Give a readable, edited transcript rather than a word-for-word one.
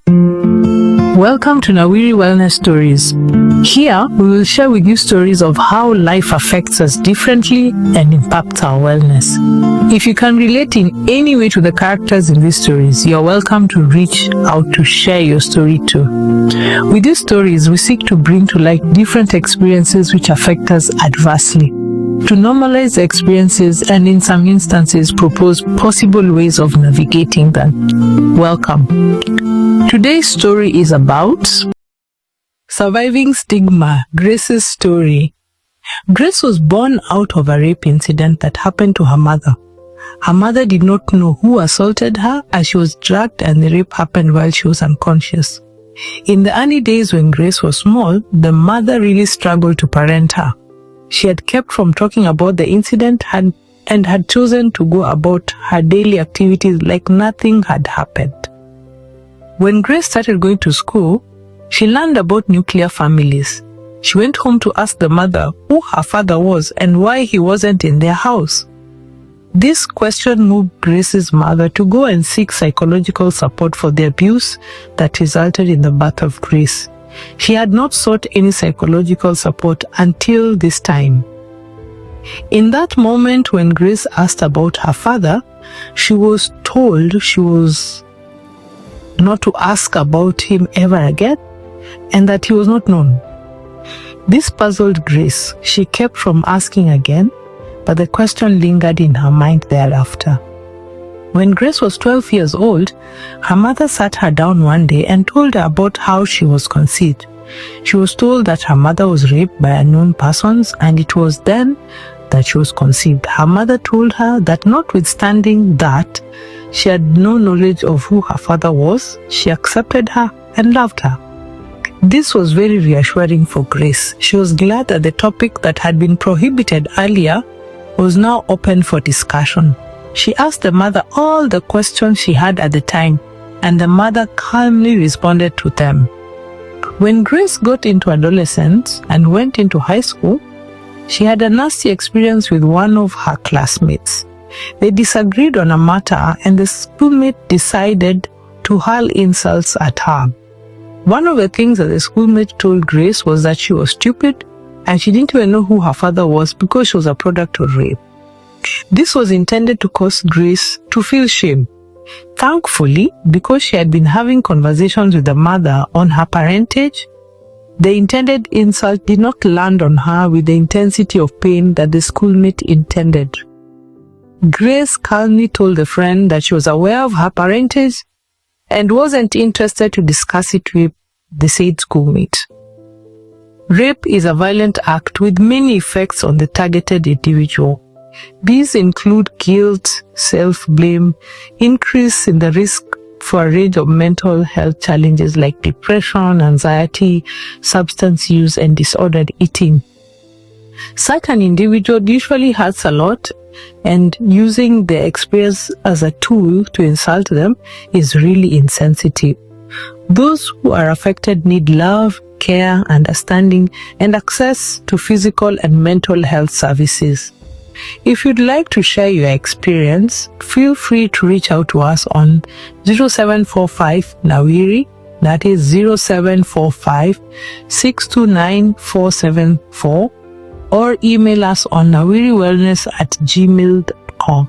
Welcome to Nawiri Wellness Stories. Here, we will share with you stories of how life affects us differently and impacts our wellness. If you can relate in any way to the characters in these stories, you're welcome to reach out to share your story too. With these stories, we seek to bring to light different experiences which affect us adversely, to normalize the experiences and in some instances propose possible ways of navigating them. Welcome. Today's story is about surviving stigma, Grace's story. Grace was born out of a rape incident that happened to her mother. Her mother did not know who assaulted her as she was drugged, and the rape happened while she was unconscious. In the early days when Grace was small, the mother really struggled to parent her. She had kept from talking about the incident and had chosen to go about her daily activities like nothing had happened. When Grace started going to school, she learned about nuclear families. She went home to ask the mother who her father was and why he wasn't in their house. This question moved Grace's mother to go and seek psychological support for the abuse that resulted in the birth of Grace. She had not sought any psychological support until this time. In that moment when Grace asked about her father, she was told she was not to ask about him ever again, and that he was not known. This puzzled Grace. She kept from asking again, but the question lingered in her mind thereafter. When Grace was 12 years old, her mother sat her down one day and told her about how she was conceived. She was told that her mother was raped by unknown persons, and it was then that she was conceived. Her mother told her that notwithstanding that she had no knowledge of who her father was, she accepted her and loved her. This was very reassuring for Grace. She was glad that the topic that had been prohibited earlier was now open for discussion. She asked the mother all the questions she had at the time, and the mother calmly responded to them. When Grace got into adolescence and went into high school, she had a nasty experience with one of her classmates. They disagreed on a matter, and the schoolmate decided to hurl insults at her. One of the things that the schoolmate told Grace was that she was stupid and she didn't even know who her father was because she was a product of rape. This was intended to cause Grace to feel shame. Thankfully, because she had been having conversations with the mother on her parentage, the intended insult did not land on her with the intensity of pain that the schoolmate intended. Grace calmly told the friend that she was aware of her parentage and wasn't interested to discuss it with the said schoolmate. Rape is a violent act with many effects on the targeted individual. These include guilt, self-blame, increase in the risk for a range of mental health challenges like depression, anxiety, substance use, and disordered eating. Such an individual usually hurts a lot, and using their experience as a tool to insult them is really insensitive. Those who are affected need love, care, understanding, and access to physical and mental health services. If you'd like to share your experience, feel free to reach out to us on 0745 Nawiri, that is 0745 629 474, or email us on nawiriwellness@gmail.com.